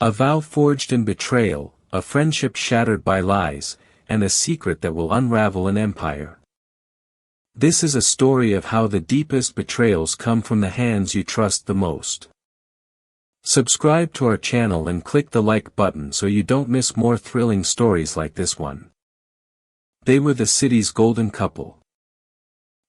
A vow forged in betrayal, a friendship shattered by lies, and a secret that will unravel an empire. This is a story of how the deepest betrayals come from the hands you trust the most. Subscribe to our channel and click the like button so you don't miss more thrilling stories like this one. They were the city's golden couple.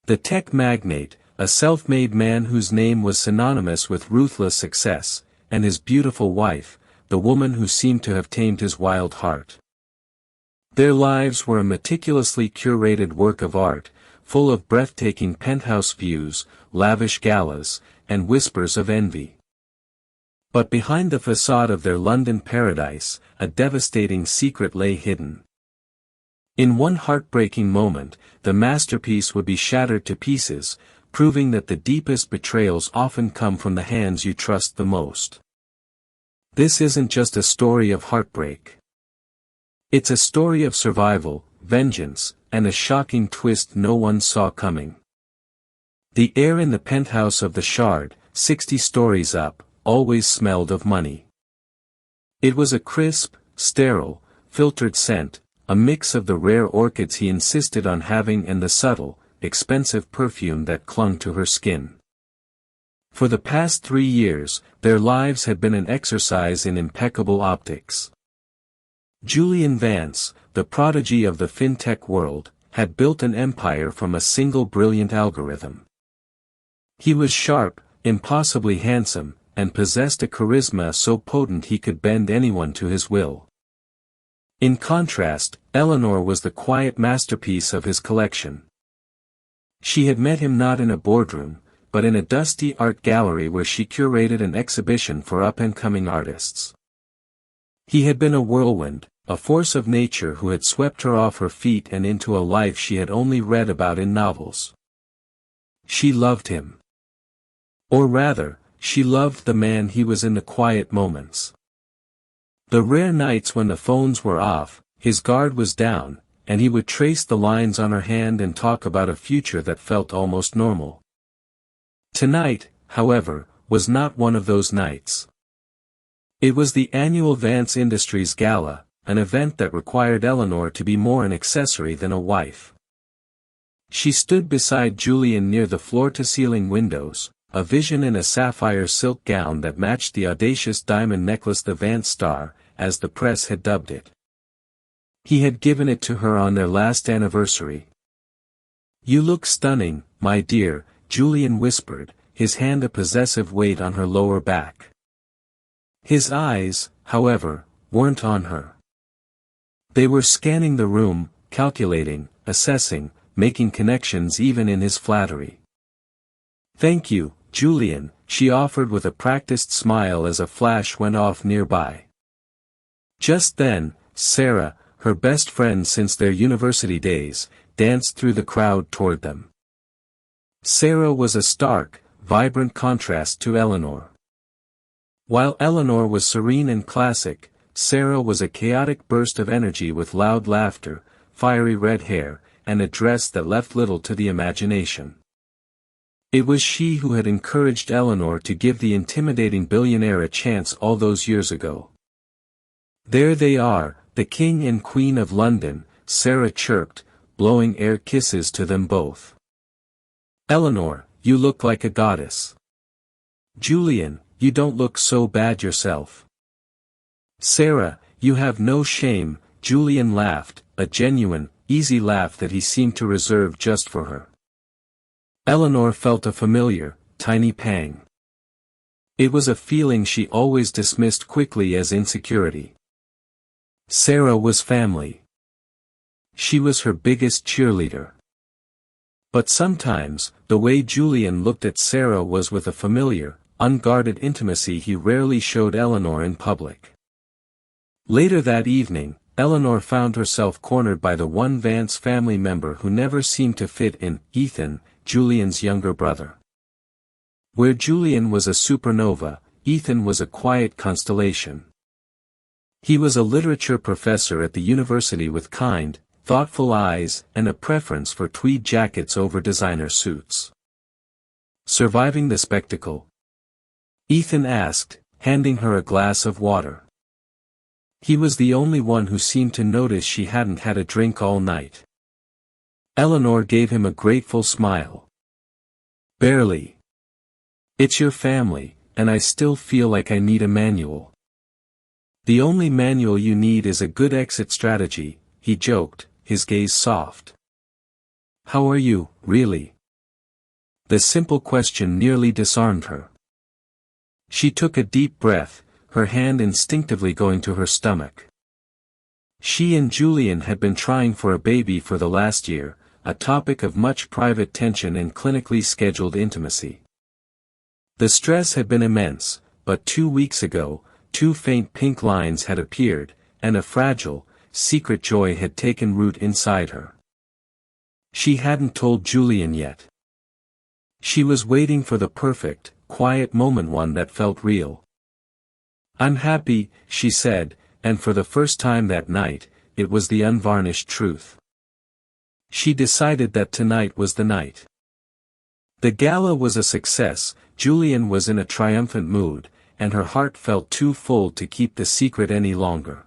The tech magnate, a self-made man whose name was synonymous with ruthless success, and his beautiful wife, the woman who seemed to have tamed his wild heart. Their lives were a meticulously curated work of art, full of breathtaking penthouse views, lavish galas, and whispers of envy. But behind the facade of their London paradise, a devastating secret lay hidden. In one heartbreaking moment, the masterpiece would be shattered to pieces, proving that the deepest betrayals often come from the hands you trust the most. This isn't just a story of heartbreak. It's a story of survival, vengeance, and a shocking twist no one saw coming. The air in the penthouse of the Shard, 60 stories up, always smelled of money. It was a crisp, sterile, filtered scent, a mix of the rare orchids he insisted on having and the subtle, expensive perfume that clung to her skin. For the past 3 years, their lives had been an exercise in impeccable optics. Julian Vance, the prodigy of the fintech world, had built an empire from a single brilliant algorithm. He was sharp, impossibly handsome, and possessed a charisma so potent he could bend anyone to his will. In contrast, Eleanor was the quiet masterpiece of his collection. She had met him not in a boardroom, but in a dusty art gallery where she curated an exhibition for up-and-coming artists. He had been a whirlwind, a force of nature who had swept her off her feet and into a life she had only read about in novels. She loved him. Or rather, she loved the man he was in the quiet moments. The rare nights when the phones were off, his guard was down, and he would trace the lines on her hand and talk about a future that felt almost normal. Tonight, however, was not one of those nights. It was the annual Vance Industries Gala, an event that required Eleanor to be more an accessory than a wife. She stood beside Julian near the floor-to-ceiling windows, a vision in a sapphire silk gown that matched the audacious diamond necklace the Vance Star, as the press had dubbed it. He had given it to her on their last anniversary. "You look stunning, my dear," Julian whispered, his hand a possessive weight on her lower back. His eyes, however, weren't on her. They were scanning the room, calculating, assessing, making connections even in his flattery. "Thank you, Julian," she offered with a practiced smile as a flash went off nearby. Just then, Sarah, her best friend since their university days, danced through the crowd toward them. Sarah was a stark, vibrant contrast to Eleanor. While Eleanor was serene and classic, Sarah was a chaotic burst of energy with loud laughter, fiery red hair, and a dress that left little to the imagination. It was she who had encouraged Eleanor to give the intimidating billionaire a chance all those years ago. "There they are, the King and Queen of London," Sarah chirped, blowing air kisses to them both. "Eleanor, you look like a goddess. Julian, you don't look so bad yourself." "Sarah, you have no shame," Julian laughed, a genuine, easy laugh that he seemed to reserve just for her. Eleanor felt a familiar, tiny pang. It was a feeling she always dismissed quickly as insecurity. Sarah was family. She was her biggest cheerleader. But sometimes, the way Julian looked at Sarah was with a familiar, unguarded intimacy he rarely showed Eleanor in public. Later that evening, Eleanor found herself cornered by the one Vance family member who never seemed to fit in, Ethan, Julian's younger brother. Where Julian was a supernova, Ethan was a quiet constellation. He was a literature professor at the university with kind, thoughtful eyes and a preference for tweed jackets over designer suits. "Surviving the spectacle?" Ethan asked, handing her a glass of water. He was the only one who seemed to notice she hadn't had a drink all night. Eleanor gave him a grateful smile. Barely. It's your family, and I still feel like I need a manual. The only manual you need is a good exit strategy, he joked, his gaze soft. How are you, really? The simple question nearly disarmed her. She took a deep breath, her hand instinctively going to her stomach. She and Julian had been trying for a baby for the last year, a topic of much private tension and clinically scheduled intimacy. The stress had been immense, but 2 weeks ago, 2 faint pink lines had appeared, and a fragile, secret joy had taken root inside her. She hadn't told Julian yet. She was waiting for the perfect, quiet moment, one that felt real. I'm happy, she said, and for the first time that night, it was the unvarnished truth. She decided that tonight was the night. The gala was a success, Julian was in a triumphant mood, and her heart felt too full to keep the secret any longer.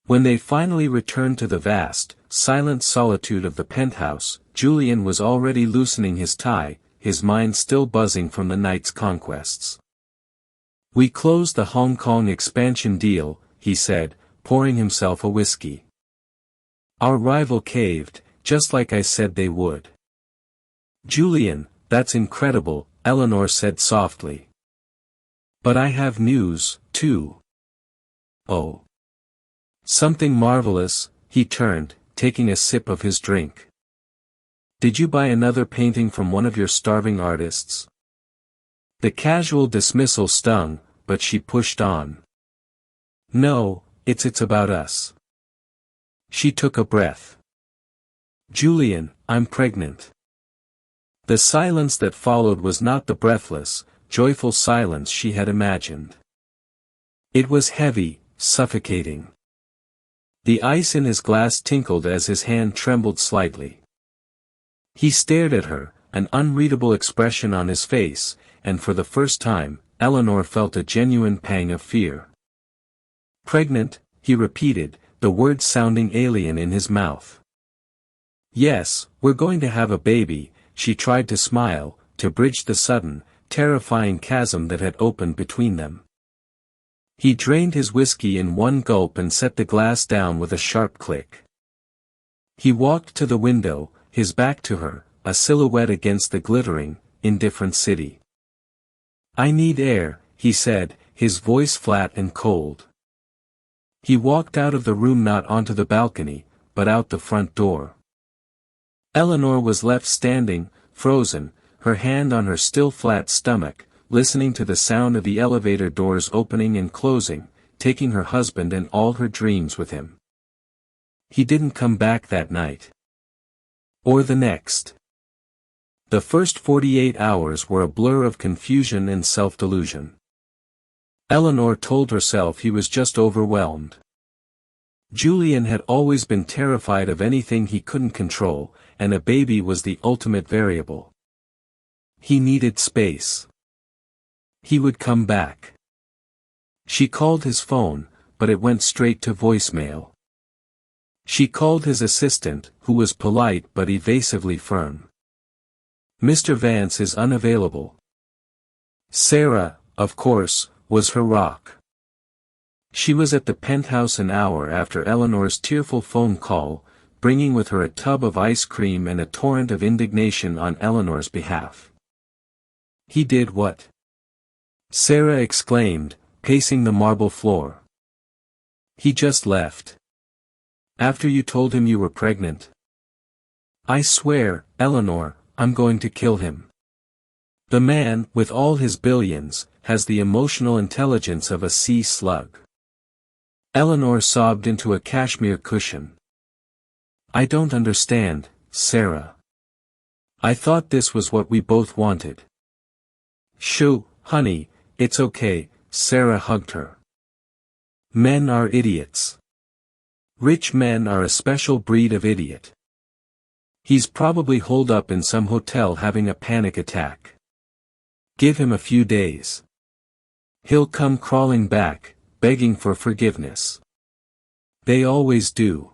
When they finally returned to the vast, silent solitude of the penthouse, Julian was already loosening his tie, his mind still buzzing from the night's conquests. We closed the Hong Kong expansion deal, he said, pouring himself a whiskey. Our rival caved, just like I said they would. Julian, that's incredible, Eleanor said softly. But I have news, too. Oh. Something marvelous, he turned, taking a sip of his drink. Did you buy another painting from one of your starving artists? The casual dismissal stung, but she pushed on. No, it's about us. She took a breath. Julian, I'm pregnant. The silence that followed was not the breathless, joyful silence she had imagined. It was heavy, suffocating. The ice in his glass tinkled as his hand trembled slightly. He stared at her, an unreadable expression on his face, and for the first time, Eleanor felt a genuine pang of fear. Pregnant, he repeated, the words sounding alien in his mouth. Yes, we're going to have a baby, she tried to smile, to bridge the sudden, terrifying chasm that had opened between them. He drained his whiskey in one gulp and set the glass down with a sharp click. He walked to the window, his back to her, a silhouette against the glittering, indifferent city. I need air, he said, his voice flat and cold. He walked out of the room, not onto the balcony, but out the front door. Eleanor was left standing, frozen, her hand on her still flat stomach, listening to the sound of the elevator doors opening and closing, taking her husband and all her dreams with him. He didn't come back that night. Or the next. The first 48 hours were a blur of confusion and self-delusion. Eleanor told herself he was just overwhelmed. Julian had always been terrified of anything he couldn't control, and a baby was the ultimate variable. He needed space. He would come back. She called his phone, but it went straight to voicemail. She called his assistant, who was polite but evasively firm. Mr. Vance is unavailable. Sarah, of course, was her rock. She was at the penthouse an hour after Eleanor's tearful phone call, bringing with her a tub of ice cream and a torrent of indignation on Eleanor's behalf. He did what? Sarah exclaimed, pacing the marble floor. He just left. After you told him you were pregnant. I swear, Eleanor, I'm going to kill him. The man, with all his billions, has the emotional intelligence of a sea slug. Eleanor sobbed into a cashmere cushion. I don't understand, Sarah. I thought this was what we both wanted. Shoo, honey, it's okay, Sarah hugged her. Men are idiots. Rich men are a special breed of idiot. He's probably holed up in some hotel having a panic attack. Give him a few days. He'll come crawling back, begging for forgiveness. They always do.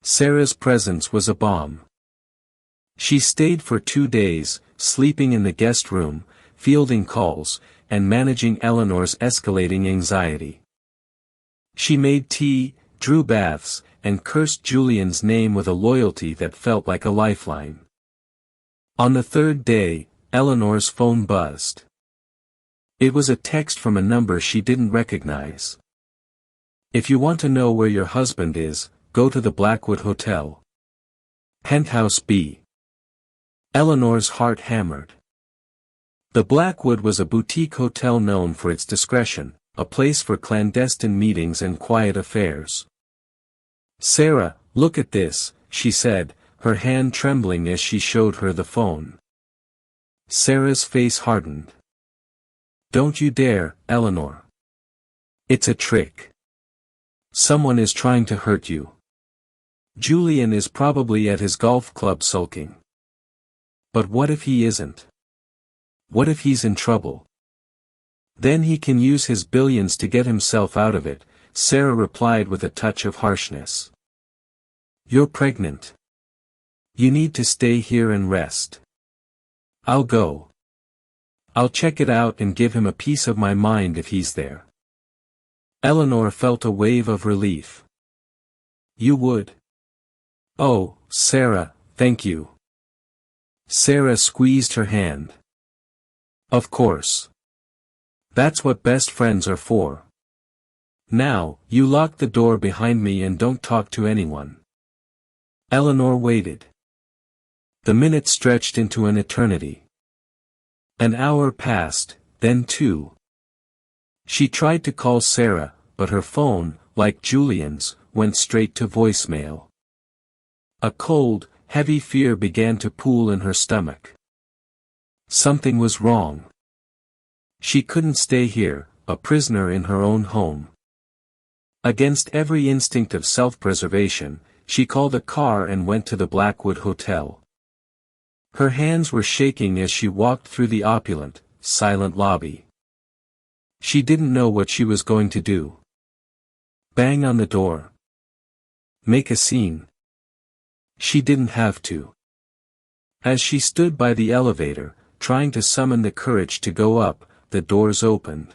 Sarah's presence was a bomb. She stayed for 2 days, sleeping in the guest room, fielding calls, and managing Eleanor's escalating anxiety. She made tea, drew baths, and cursed Julian's name with a loyalty that felt like a lifeline. On the 3rd day, Eleanor's phone buzzed. It was a text from a number she didn't recognize. "If you want to know where your husband is, go to the Blackwood Hotel. Penthouse B." Eleanor's heart hammered. The Blackwood was a boutique hotel known for its discretion, a place for clandestine meetings and quiet affairs. "Sarah, look at this," she said, her hand trembling as she showed her the phone. Sarah's face hardened. "Don't you dare, Eleanor. It's a trick. Someone is trying to hurt you. Julian is probably at his golf club sulking. But what if he isn't? What if he's in trouble? Then he can use his billions to get himself out of it," Sarah replied with a touch of harshness. "You're pregnant. You need to stay here and rest. I'll go. I'll check it out and give him a piece of my mind if he's there." Eleanor felt a wave of relief. "You would?" "Oh, Sarah, thank you." Sarah squeezed her hand. "Of course. That's what best friends are for. Now, you lock the door behind me and don't talk to anyone." Eleanor waited. The minutes stretched into an eternity. An hour passed, then 2. She tried to call Sarah, but her phone, like Julian's, went straight to voicemail. A cold, heavy fear began to pool in her stomach. Something was wrong. She couldn't stay here, a prisoner in her own home. Against every instinct of self-preservation, she called a car and went to the Blackwood Hotel. Her hands were shaking as she walked through the opulent, silent lobby. She didn't know what she was going to do. Bang on the door. Make a scene. She didn't have to. As she stood by the elevator, trying to summon the courage to go up, the doors opened.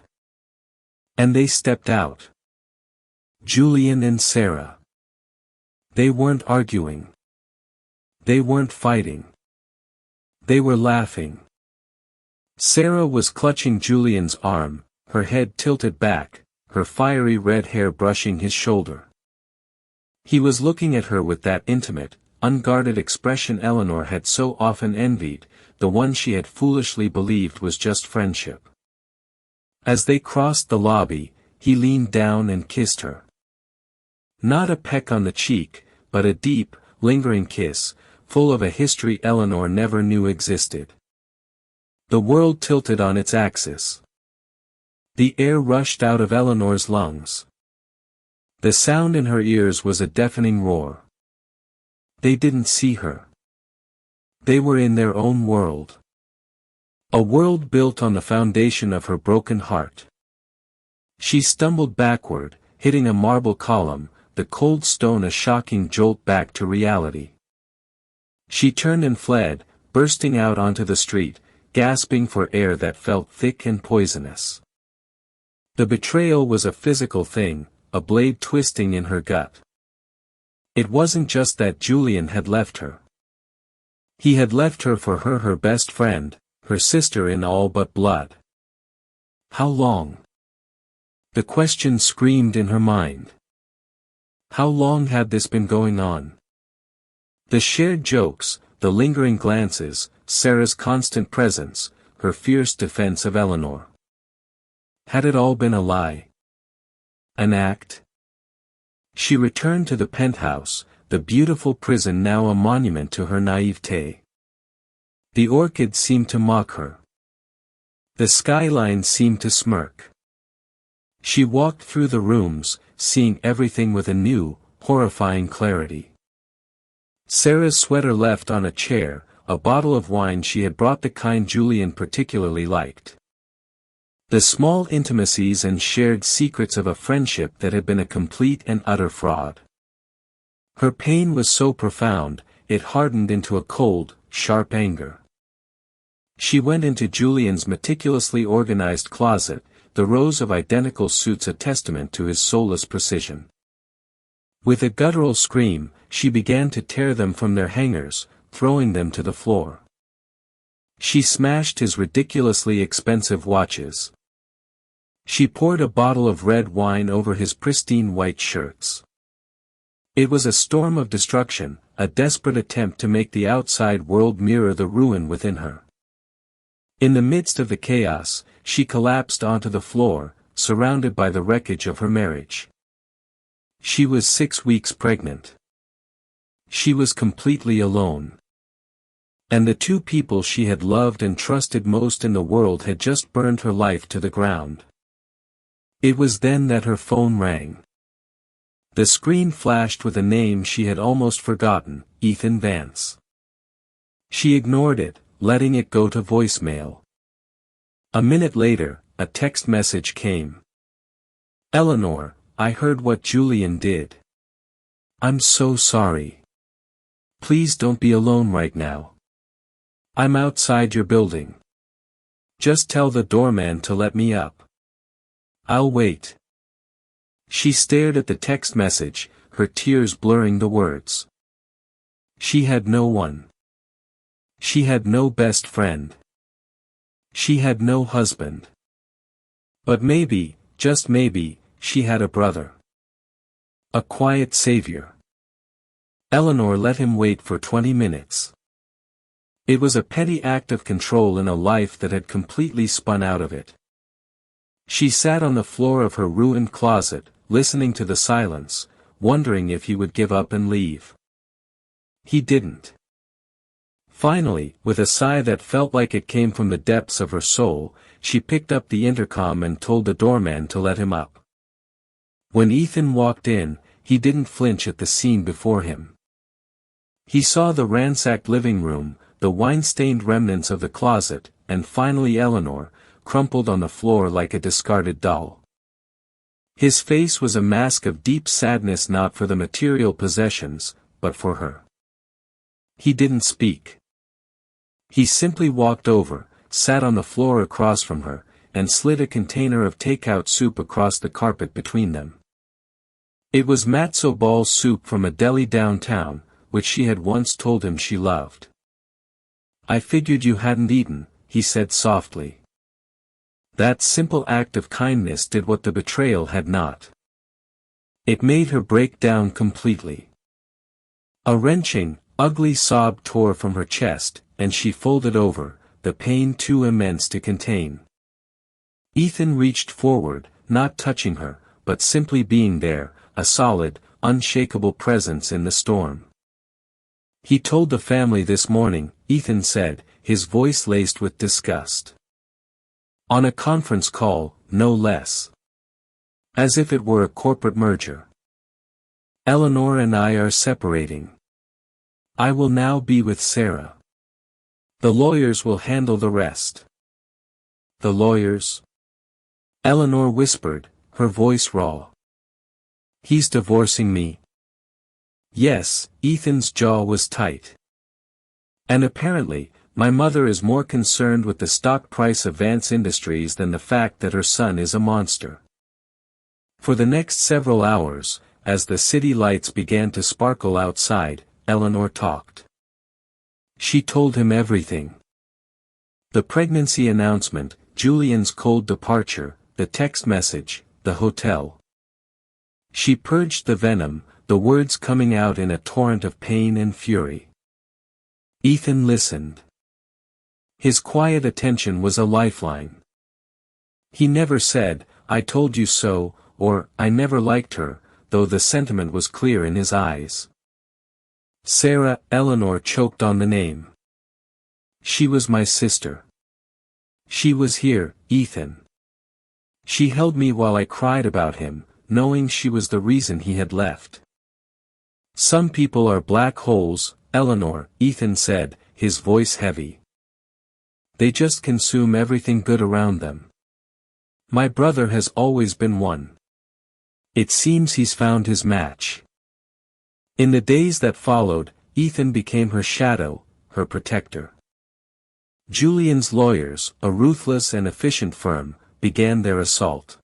And they stepped out. Julian and Sarah. They weren't arguing. They weren't fighting. They were laughing. Sarah was clutching Julian's arm, her head tilted back, her fiery red hair brushing his shoulder. He was looking at her with that intimate, unguarded expression Eleanor had so often envied, the one she had foolishly believed was just friendship. As they crossed the lobby, he leaned down and kissed her. Not a peck on the cheek, but a deep, lingering kiss, full of a history Eleanor never knew existed. The world tilted on its axis. The air rushed out of Eleanor's lungs. The sound in her ears was a deafening roar. They didn't see her. They were in their own world. A world built on the foundation of her broken heart. She stumbled backward, hitting a marble column, the cold stone a shocking jolt back to reality. She turned and fled, bursting out onto the street, gasping for air that felt thick and poisonous. The betrayal was a physical thing, a blade twisting in her gut. It wasn't just that Julian had left her. He had left her for her best friend, her sister in all but blood. How long? The question screamed in her mind. How long had this been going on? The shared jokes, the lingering glances, Sarah's constant presence, her fierce defense of Eleanor. Had it all been a lie? An act? She returned to the penthouse, the beautiful prison now a monument to her naivete. The orchids seemed to mock her. The skyline seemed to smirk. She walked through the rooms, seeing everything with a new, horrifying clarity. Sarah's sweater left on a chair, a bottle of wine she had brought, the kind Julian particularly liked. The small intimacies and shared secrets of a friendship that had been a complete and utter fraud. Her pain was so profound, it hardened into a cold, sharp anger. She went into Julian's meticulously organized closet, the rows of identical suits a testament to his soulless precision. With a guttural scream, she began to tear them from their hangers, throwing them to the floor. She smashed his ridiculously expensive watches. She poured a bottle of red wine over his pristine white shirts. It was a storm of destruction, a desperate attempt to make the outside world mirror the ruin within her. In the midst of the chaos, she collapsed onto the floor, surrounded by the wreckage of her marriage. She was 6 weeks pregnant. She was completely alone. And the two people she had loved and trusted most in the world had just burned her life to the ground. It was then that her phone rang. The screen flashed with a name she had almost forgotten, Ethan Vance. She ignored it, letting it go to voicemail. A minute later, a text message came. "Eleanor, I heard what Julian did. I'm so sorry. Please don't be alone right now. I'm outside your building. Just tell the doorman to let me up. I'll wait." She stared at the text message, her tears blurring the words. She had no one. She had no best friend. She had no husband. But maybe, just maybe, she had a brother. A quiet savior. Eleanor let him wait for 20 minutes. It was a petty act of control in a life that had completely spun out of it. She sat on the floor of her ruined closet, listening to the silence, wondering if he would give up and leave. He didn't. Finally, with a sigh that felt like it came from the depths of her soul, she picked up the intercom and told the doorman to let him up. When Ethan walked in, he didn't flinch at the scene before him. He saw the ransacked living room, the wine-stained remnants of the closet, and finally Eleanor, crumpled on the floor like a discarded doll. His face was a mask of deep sadness, not for the material possessions, but for her. He didn't speak. He simply walked over, sat on the floor across from her, and slid a container of takeout soup across the carpet between them. It was matzo ball soup from a deli downtown, which she had once told him she loved. "I figured you hadn't eaten," he said softly. That simple act of kindness did what the betrayal had not. It made her break down completely. A wrenching, ugly sob tore from her chest, and she folded over, the pain too immense to contain. Ethan reached forward, not touching her, but simply being there, a solid, unshakable presence in the storm. "He told the family this morning," Ethan said, his voice laced with disgust. "On a conference call, no less. As if it were a corporate merger. Eleanor and I are separating. I will now be with Sarah. The lawyers will handle the rest." "The lawyers?" Eleanor whispered, her voice raw. "He's divorcing me." "Yes," Ethan's jaw was tight. "And apparently, my mother is more concerned with the stock price of Vance Industries than the fact that her son is a monster." For the next several hours, as the city lights began to sparkle outside, Eleanor talked. She told him everything. The pregnancy announcement, Julian's cold departure, the text message, the hotel. She purged the venom, the words coming out in a torrent of pain and fury. Ethan listened. His quiet attention was a lifeline. He never said, "I told you so," or "I never liked her," though the sentiment was clear in his eyes. Sarah, Eleanor choked on the name. "She was my sister. She was here, Ethan. She held me while I cried about him, knowing she was the reason he had left." "Some people are black holes, Eleanor," Ethan said, his voice heavy. "They just consume everything good around them. My brother has always been one. It seems he's found his match. In the days that followed, Ethan became her shadow, her protector. Julian's lawyers, a ruthless and efficient firm, began their assault.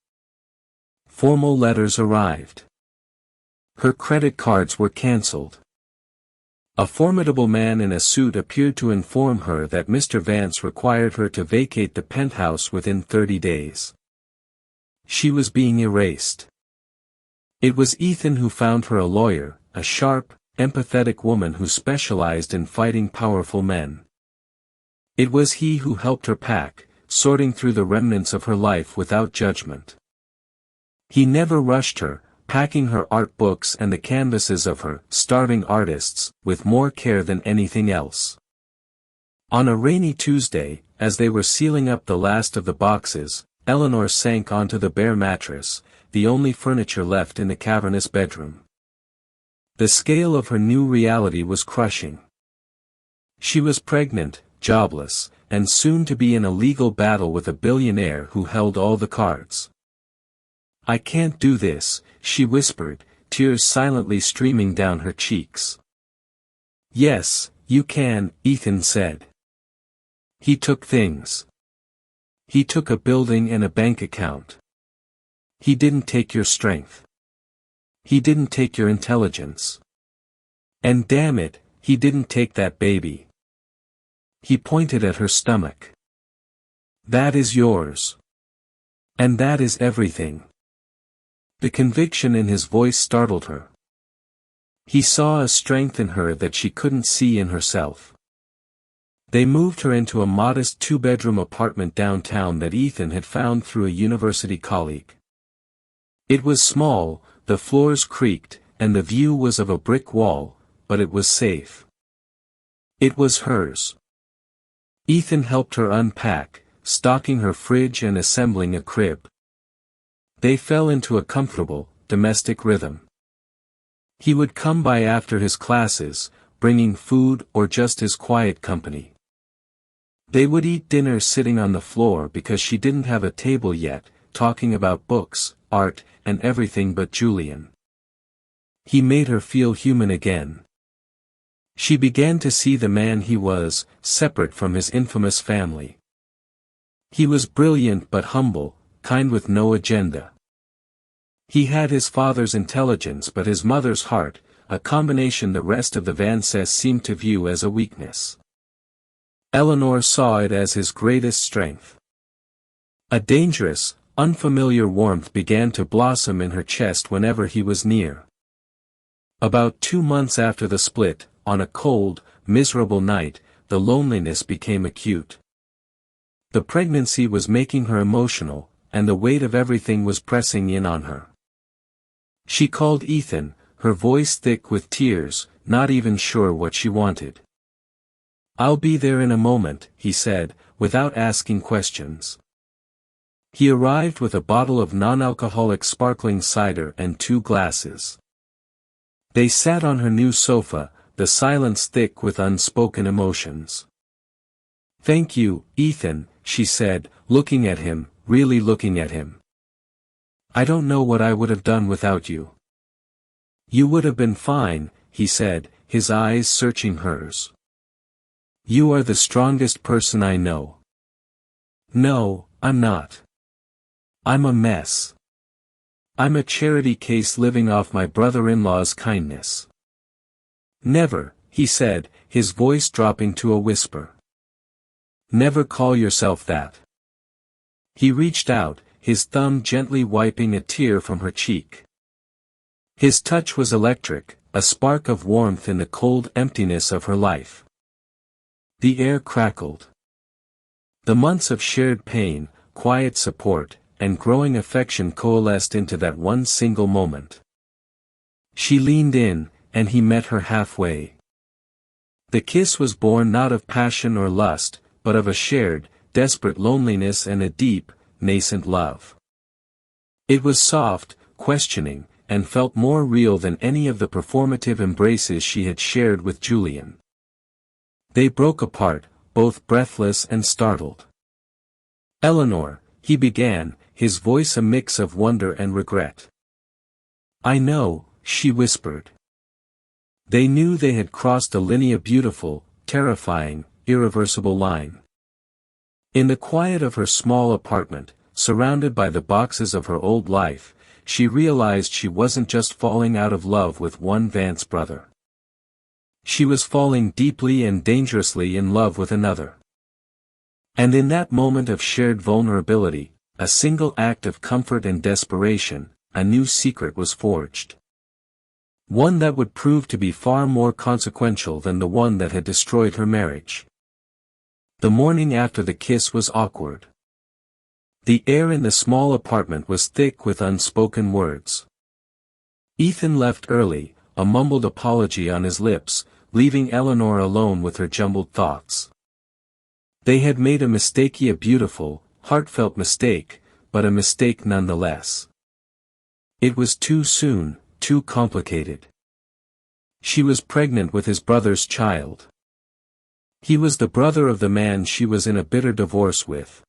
Formal letters arrived. Her credit cards were cancelled. A formidable man in a suit appeared to inform her that Mr. Vance required her to vacate the penthouse within 30 days. She was being erased. It was Ethan who found her a lawyer, a sharp, empathetic woman who specialized in fighting powerful men. It was he who helped her pack, sorting through the remnants of her life without judgment. He never rushed her, packing her art books and the canvases of her starving artists, with more care than anything else. On a rainy Tuesday, as they were sealing up the last of the boxes, Eleanor sank onto the bare mattress, the only furniture left in the cavernous bedroom. The scale of her new reality was crushing. She was pregnant, jobless, and soon to be in a legal battle with a billionaire who held all the cards. "I can't do this," she whispered, tears silently streaming down her cheeks. "Yes, you can," Ethan said. He took things. He took a building and a bank account. He didn't take your strength. He didn't take your intelligence. And damn it, he didn't take that baby. He pointed at her stomach. "That is yours. And that is everything." The conviction in his voice startled her. He saw a strength in her that she couldn't see in herself. They moved her into a modest two-bedroom apartment downtown that Ethan had found through a university colleague. It was small, the floors creaked, and the view was of a brick wall, but it was safe. It was hers. Ethan helped her unpack, stocking her fridge and assembling a crib. They fell into a comfortable, domestic rhythm. He would come by after his classes, bringing food or just his quiet company. They would eat dinner sitting on the floor because she didn't have a table yet, talking about books, art, and everything but Julian. He made her feel human again. She began to see the man he was, separate from his infamous family. He was brilliant but humble, kind with no agenda. He had his father's intelligence but his mother's heart, a combination the rest of the Vances seemed to view as a weakness. Eleanor saw it as his greatest strength. A dangerous, unfamiliar warmth began to blossom in her chest whenever he was near. About 2 months after the split, on a cold, miserable night, the loneliness became acute. The pregnancy was making her emotional, and the weight of everything was pressing in on her. She called Ethan, her voice thick with tears, not even sure what she wanted. "I'll be there in a moment," he said, without asking questions. He arrived with a bottle of non-alcoholic sparkling cider and 2 glasses. They sat on her new sofa, the silence thick with unspoken emotions. "Thank you, Ethan," she said, looking at him, really looking at him. "I don't know what I would have done without you." "You would have been fine," he said, his eyes searching hers. "You are the strongest person I know." "No, I'm not. I'm a mess. I'm a charity case living off my brother-in-law's kindness." "Never," he said, his voice dropping to a whisper. "Never call yourself that." He reached out, his thumb gently wiping a tear from her cheek. His touch was electric, a spark of warmth in the cold emptiness of her life. The air crackled. The months of shared pain, quiet support, and growing affection coalesced into that one single moment. She leaned in, and he met her halfway. The kiss was born not of passion or lust, but of a shared, desperate loneliness and a deep, nascent love. It was soft, questioning, and felt more real than any of the performative embraces she had shared with Julian. They broke apart, both breathless and startled. "Eleanor," he began, his voice a mix of wonder and regret. "I know," she whispered. They knew they had crossed a beautiful, terrifying, irreversible line. In the quiet of her small apartment, surrounded by the boxes of her old life, she realized she wasn't just falling out of love with one Vance brother. She was falling deeply and dangerously in love with another. And in that moment of shared vulnerability, a single act of comfort and desperation, a new secret was forged. One that would prove to be far more consequential than the one that had destroyed her marriage. The morning after the kiss was awkward. The air in the small apartment was thick with unspoken words. Ethan left early, a mumbled apology on his lips, leaving Eleanor alone with her jumbled thoughts. They had made a beautiful, heartfelt mistake, but a mistake nonetheless. It was too soon, too complicated. She was pregnant with his brother's child. He was the brother of the man she was in a bitter divorce with.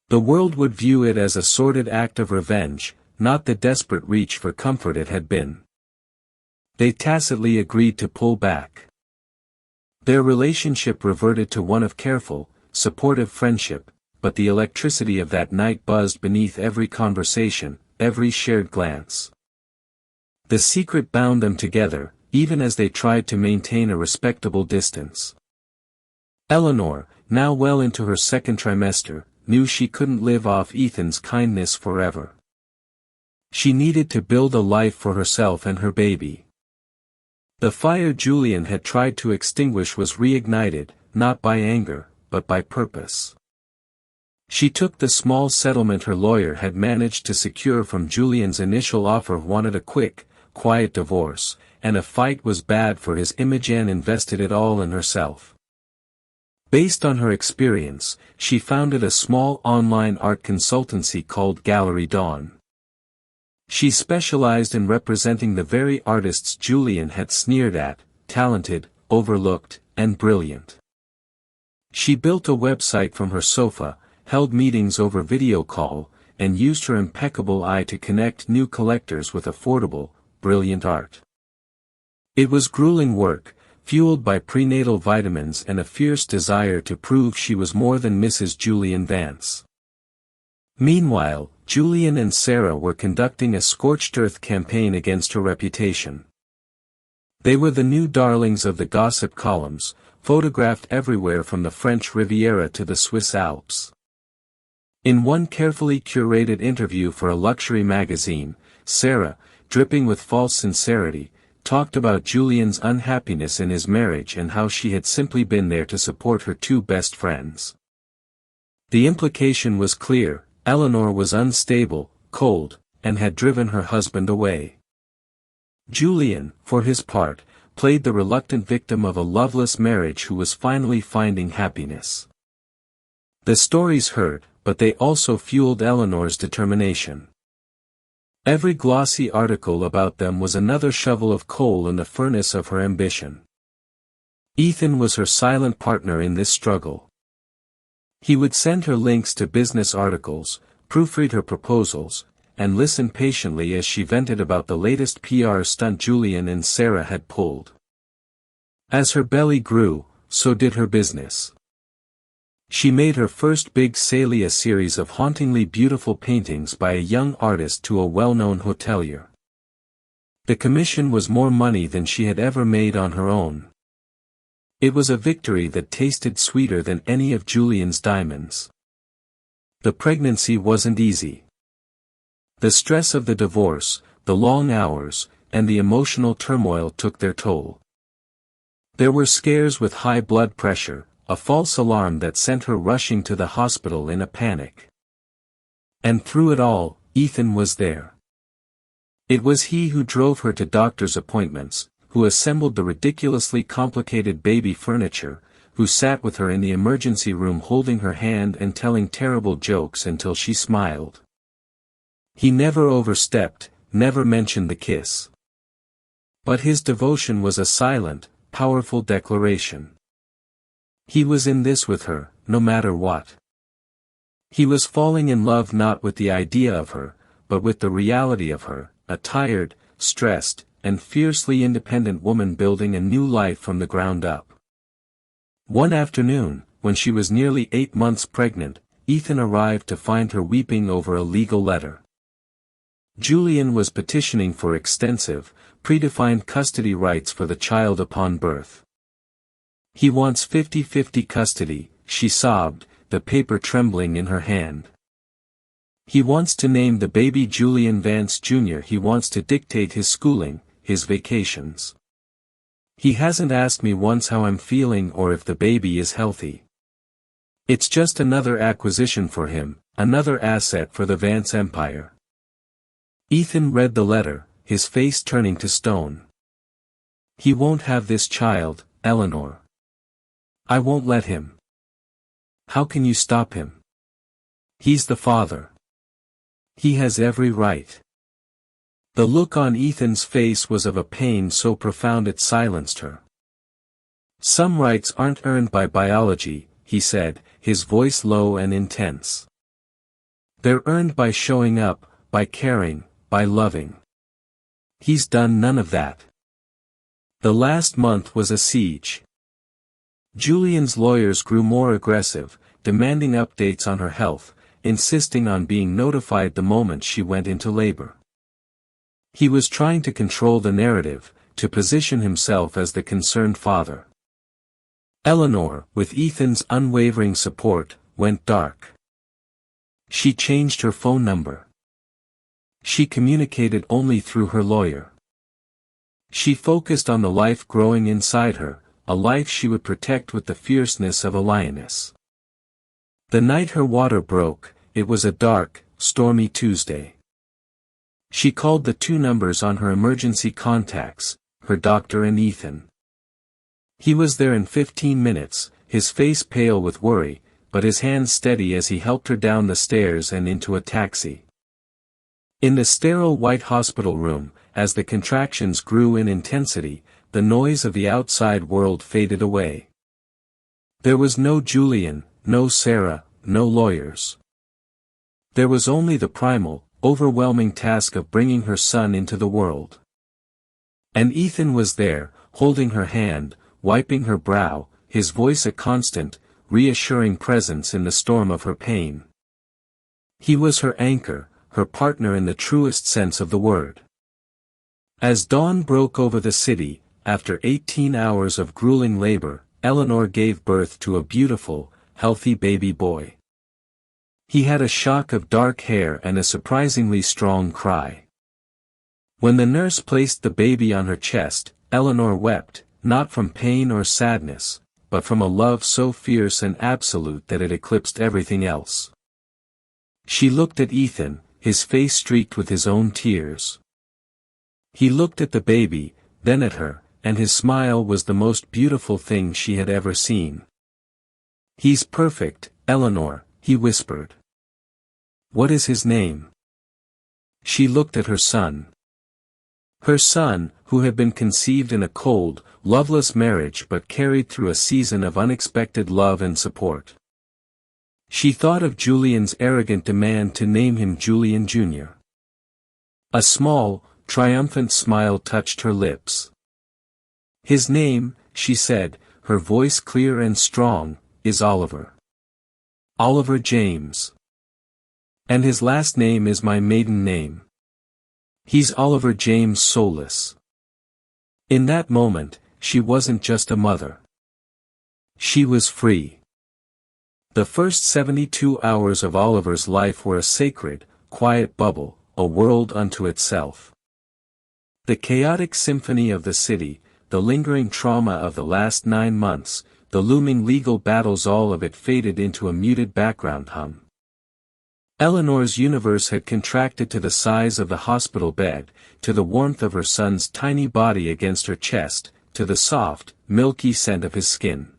The world would view it as a sordid act of revenge, not the desperate reach for comfort it had been. They tacitly agreed to pull back. Their relationship reverted to one of careful, supportive friendship, but the electricity of that night buzzed beneath every conversation, every shared glance. The secret bound them together, even as they tried to maintain a respectable distance. Eleanor, now well into her second trimester, knew she couldn't live off Ethan's kindness forever. She needed to build a life for herself and her baby. The fire Julian had tried to extinguish was reignited, not by anger, but by purpose. She took the small settlement her lawyer had managed to secure from Julian's initial offer, wanted a quick, quiet divorce, and a fight was bad for his image, and invested it all in herself. Based on her experience, she founded a small online art consultancy called Gallery Dawn. She specialized in representing the very artists Julian had sneered at, talented, overlooked, and brilliant. She built a website from her sofa, held meetings over video call, and used her impeccable eye to connect new collectors with affordable, brilliant art. It was grueling work, fueled by prenatal vitamins and a fierce desire to prove she was more than Mrs. Julian Vance. Meanwhile, Julian and Sarah were conducting a scorched earth campaign against her reputation. They were the new darlings of the gossip columns, photographed everywhere from the French Riviera to the Swiss Alps. In one carefully curated interview for a luxury magazine, Sarah, dripping with false sincerity, talked about Julian's unhappiness in his marriage and how she had simply been there to support her two best friends. The implication was clear: Eleanor was unstable, cold, and had driven her husband away. Julian, for his part, played the reluctant victim of a loveless marriage who was finally finding happiness. The stories hurt, but they also fueled Eleanor's determination. Every glossy article about them was another shovel of coal in the furnace of her ambition. Ethan was her silent partner in this struggle. He would send her links to business articles, proofread her proposals, and listen patiently as she vented about the latest PR stunt Julian and Sarah had pulled. As her belly grew, so did her business. She made her first big sale, a series of hauntingly beautiful paintings by a young artist to a well-known hotelier. The commission was more money than she had ever made on her own. It was a victory that tasted sweeter than any of Julian's diamonds. The pregnancy wasn't easy. The stress of the divorce, the long hours, and the emotional turmoil took their toll. There were scares with high blood pressure, a false alarm that sent her rushing to the hospital in a panic. And through it all, Ethan was there. It was he who drove her to doctor's appointments, who assembled the ridiculously complicated baby furniture, who sat with her in the emergency room holding her hand and telling terrible jokes until she smiled. He never overstepped, never mentioned the kiss. But his devotion was a silent, powerful declaration. He was in this with her, no matter what. He was falling in love not with the idea of her, but with the reality of her, a tired, stressed, and fiercely independent woman building a new life from the ground up. One afternoon, when she was nearly 8 months pregnant, Ethan arrived to find her weeping over a legal letter. Julian was petitioning for extensive, predefined custody rights for the child upon birth. "He wants 50-50 custody," she sobbed, the paper trembling in her hand. "He wants to name the baby Julian Vance Jr. He wants to dictate his schooling, his vacations. He hasn't asked me once how I'm feeling or if the baby is healthy. It's just another acquisition for him, another asset for the Vance empire." Ethan read the letter, his face turning to stone. "He won't have this child, Eleanor. I won't let him. How can you stop him? He's the father. He has every right." The look on Ethan's face was of a pain so profound it silenced her. "Some rights aren't earned by biology," he said, his voice low and intense. "They're earned by showing up, by caring, by loving. He's done none of that. The last month was a siege." Julian's lawyers grew more aggressive, demanding updates on her health, insisting on being notified the moment she went into labor. He was trying to control the narrative, to position himself as the concerned father. Eleanor, with Ethan's unwavering support, went dark. She changed her phone number. She communicated only through her lawyer. She focused on the life growing inside her, a life she would protect with the fierceness of a lioness. The night her water broke, it was a dark, stormy Tuesday. She called the 2 numbers on her emergency contacts, her doctor and Ethan. He was there in 15 minutes, his face pale with worry, but his hands steady as he helped her down the stairs and into a taxi. In the sterile white hospital room, as the contractions grew in intensity, the noise of the outside world faded away. There was no Julian, no Sarah, no lawyers. There was only the primal, overwhelming task of bringing her son into the world. And Ethan was there, holding her hand, wiping her brow, his voice a constant, reassuring presence in the storm of her pain. He was her anchor, her partner in the truest sense of the word. As dawn broke over the city, after 18 hours of grueling labor, Eleanor gave birth to a beautiful, healthy baby boy. He had a shock of dark hair and a surprisingly strong cry. When the nurse placed the baby on her chest, Eleanor wept, not from pain or sadness, but from a love so fierce and absolute that it eclipsed everything else. She looked at Ethan, his face streaked with his own tears. He looked at the baby, then at her, and his smile was the most beautiful thing she had ever seen. "He's perfect, Eleanor," he whispered. "What is his name?" She looked at her son. Her son, who had been conceived in a cold, loveless marriage but carried through a season of unexpected love and support. She thought of Julian's arrogant demand to name him Julian Jr. A small, triumphant smile touched her lips. "His name," she said, her voice clear and strong, "is Oliver. Oliver James. And his last name is my maiden name. He's Oliver James Soulless." In that moment, she wasn't just a mother. She was free. The first 72 hours of Oliver's life were a sacred, quiet bubble, a world unto itself. The chaotic symphony of the city, the lingering trauma of the last 9 months, the looming legal battles, all of it faded into a muted background hum. Eleanor's universe had contracted to the size of the hospital bed, to the warmth of her son's tiny body against her chest, to the soft, milky scent of his skin.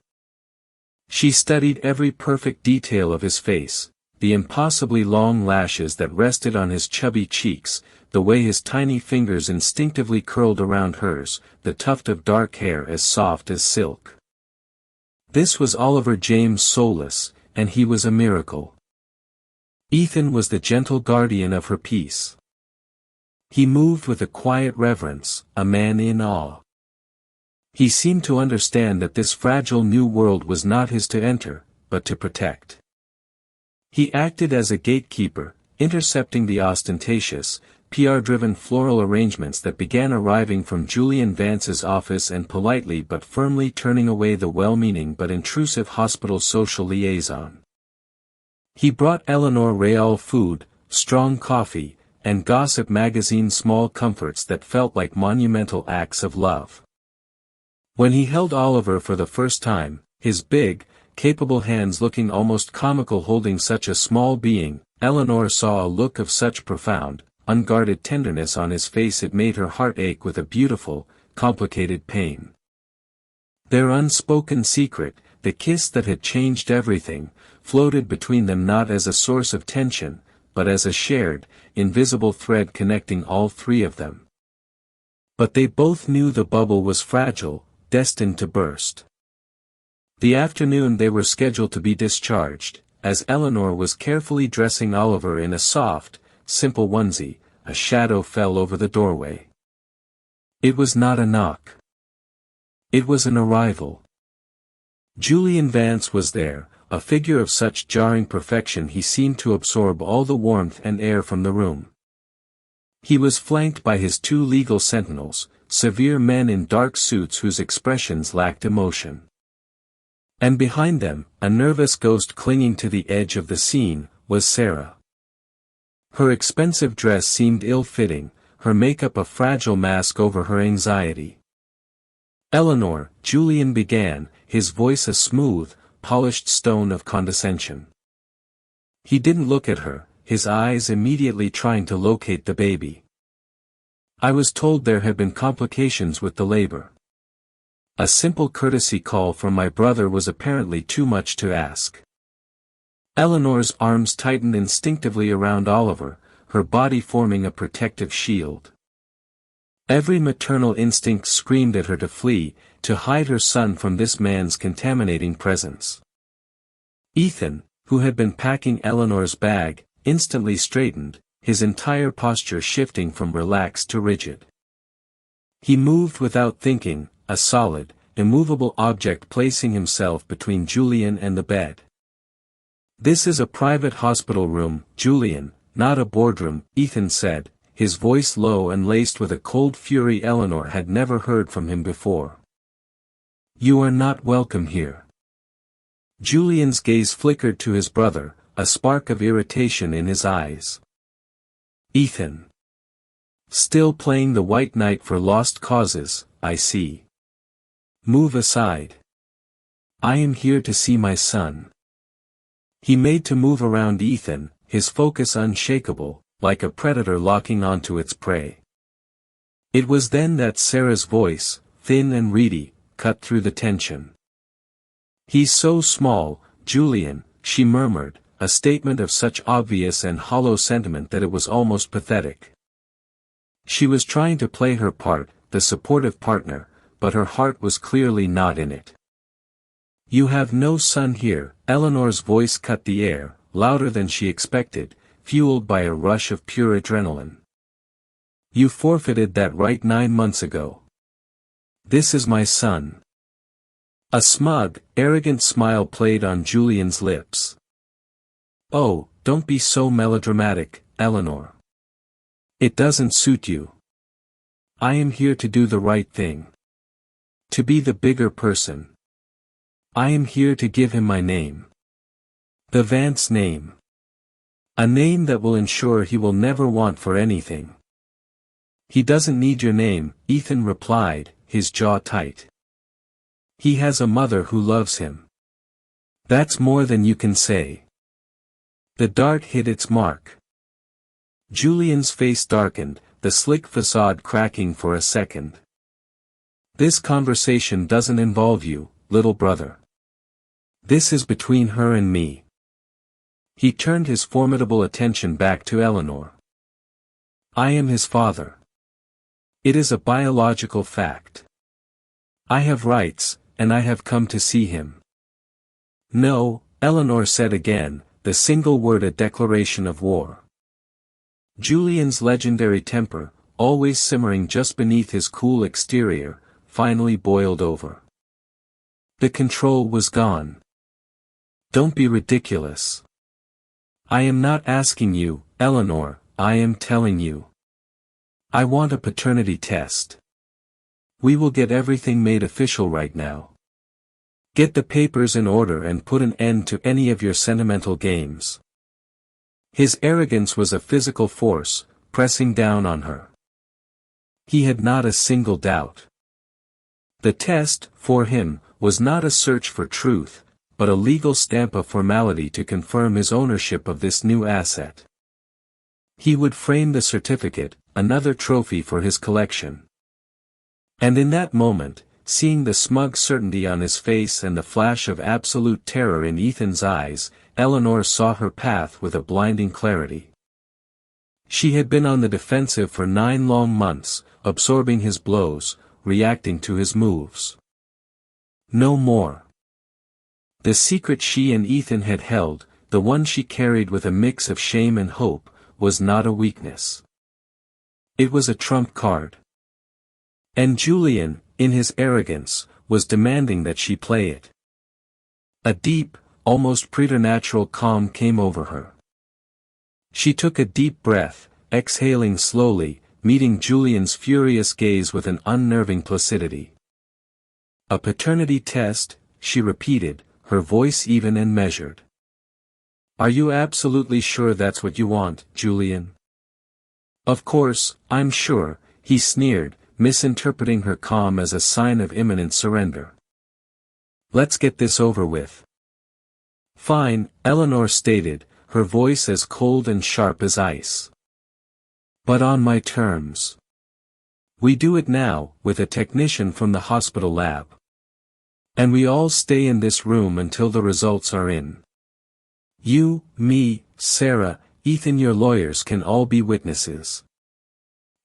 She studied every perfect detail of his face, the impossibly long lashes that rested on his chubby cheeks, the way his tiny fingers instinctively curled around hers, the tuft of dark hair as soft as silk. This was Oliver James Soulless, and he was a miracle. Ethan was the gentle guardian of her peace. He moved with a quiet reverence, a man in awe. He seemed to understand that this fragile new world was not his to enter, but to protect. He acted as a gatekeeper, intercepting the ostentatious, PR-driven floral arrangements that began arriving from Julian Vance's office and politely but firmly turning away the well-meaning but intrusive hospital social liaison. He brought Eleanor Real food, strong coffee, and Gossip magazine small comforts that felt like monumental acts of love. When he held Oliver for the first time, his big, capable hands looking almost comical holding such a small being, Eleanor saw a look of such profound, unguarded tenderness on his face it made her heart ache with a beautiful, complicated pain. Their unspoken secret, the kiss that had changed everything, floated between them not as a source of tension, but as a shared, invisible thread connecting all three of them. But they both knew the bubble was fragile, destined to burst. The afternoon they were scheduled to be discharged, as Eleanor was carefully dressing Oliver in a soft, simple onesie, a shadow fell over the doorway. It was not a knock. It was an arrival. Julian Vance was there, a figure of such jarring perfection he seemed to absorb all the warmth and air from the room. He was flanked by his two legal sentinels, severe men in dark suits whose expressions lacked emotion. And behind them, a nervous ghost clinging to the edge of the scene, was Sarah. Her expensive dress seemed ill-fitting, her makeup a fragile mask over her anxiety. "Eleanor," Julian began, his voice a smooth, polished stone of condescension. He didn't look at her, his eyes immediately trying to locate the baby. "I was told there had been complications with the labor. A simple courtesy call from my brother was apparently too much to ask." Eleanor's arms tightened instinctively around Oliver, her body forming a protective shield. Every maternal instinct screamed at her to flee, to hide her son from this man's contaminating presence. Ethan, who had been packing Eleanor's bag, instantly straightened, his entire posture shifting from relaxed to rigid. He moved without thinking, a solid, immovable object placing himself between Julian and the bed. "This is a private hospital room, Julian, not a boardroom," Ethan said, his voice low and laced with a cold fury Eleanor had never heard from him before. "You are not welcome here." Julian's gaze flickered to his brother, a spark of irritation in his eyes. "Ethan. Still playing the white knight for lost causes, I see. Move aside. I am here to see my son." He made to move around Ethan, his focus unshakable, like a predator locking onto its prey. It was then that Sarah's voice, thin and reedy, cut through the tension. "He's so small, Julian," she murmured, a statement of such obvious and hollow sentiment that it was almost pathetic. She was trying to play her part, the supportive partner, but her heart was clearly not in it. "You have no son here," Eleanor's voice cut the air, louder than she expected, fueled by a rush of pure adrenaline. "You forfeited that right 9 months ago. This is my son." A smug, arrogant smile played on Julian's lips. "Oh, don't be so melodramatic, Eleanor. It doesn't suit you. I am here to do the right thing. To be the bigger person. I am here to give him my name. The Vance name. A name that will ensure he will never want for anything." "He doesn't need your name," Ethan replied, his jaw tight. "He has a mother who loves him. That's more than you can say." The dart hit its mark. Julian's face darkened, the slick facade cracking for a second. "This conversation doesn't involve you, little brother. This is between her and me." He turned his formidable attention back to Eleanor. "I am his father. It is a biological fact. I have rights, and I have come to see him." "No," Eleanor said again, the single word a declaration of war. Julian's legendary temper, always simmering just beneath his cool exterior, finally boiled over. The control was gone. "Don't be ridiculous. I am not asking you, Eleanor, I am telling you. I want a paternity test. We will get everything made official right now. Get the papers in order and put an end to any of your sentimental games." His arrogance was a physical force, pressing down on her. He had not a single doubt. The test, for him, was not a search for truth, but a legal stamp of formality to confirm his ownership of this new asset. He would frame the certificate, another trophy for his collection. And in that moment, seeing the smug certainty on his face and the flash of absolute terror in Ethan's eyes, Eleanor saw her path with a blinding clarity. She had been on the defensive for 9 long months, absorbing his blows, reacting to his moves. No more. The secret she and Ethan had held, the one she carried with a mix of shame and hope, was not a weakness. It was a trump card. And Julian, in his arrogance, was demanding that she play it. A deep, almost preternatural calm came over her. She took a deep breath, exhaling slowly, meeting Julian's furious gaze with an unnerving placidity. "A paternity test," she repeated, her voice even and measured. "Are you absolutely sure that's what you want, Julian?" "Of course, I'm sure," he sneered, misinterpreting her calm as a sign of imminent surrender. "Let's get this over with." "Fine," Eleanor stated, her voice as cold and sharp as ice. "But on my terms. We do it now, with a technician from the hospital lab. And we all stay in this room until the results are in. You, me, Sarah, Ethan, your lawyers can all be witnesses.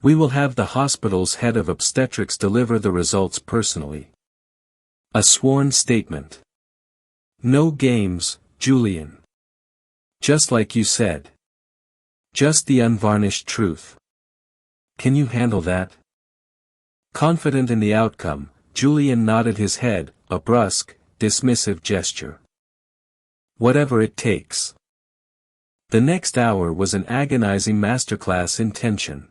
We will have the hospital's head of obstetrics deliver the results personally. A sworn statement. No games, Julian. Just like you said. Just the unvarnished truth. Can you handle that?" Confident in the outcome, Julian nodded his head, a brusque, dismissive gesture. "Whatever it takes." The next hour was an agonizing masterclass in tension.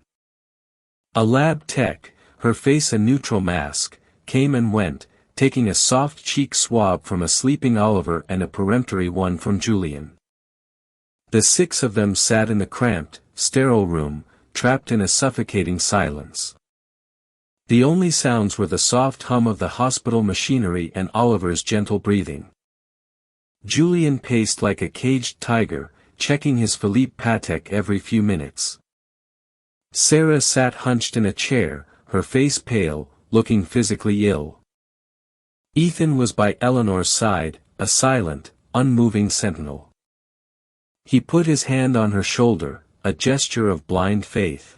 A lab tech, her face a neutral mask, came and went, taking a soft cheek swab from a sleeping Oliver and a peremptory one from Julian. The 6 of them sat in the cramped, sterile room, trapped in a suffocating silence. The only sounds were the soft hum of the hospital machinery and Oliver's gentle breathing. Julian paced like a caged tiger, checking his Philippe Patek every few minutes. Sarah sat hunched in a chair, her face pale, looking physically ill. Ethan was by Eleanor's side, a silent, unmoving sentinel. He put his hand on her shoulder, a gesture of blind faith.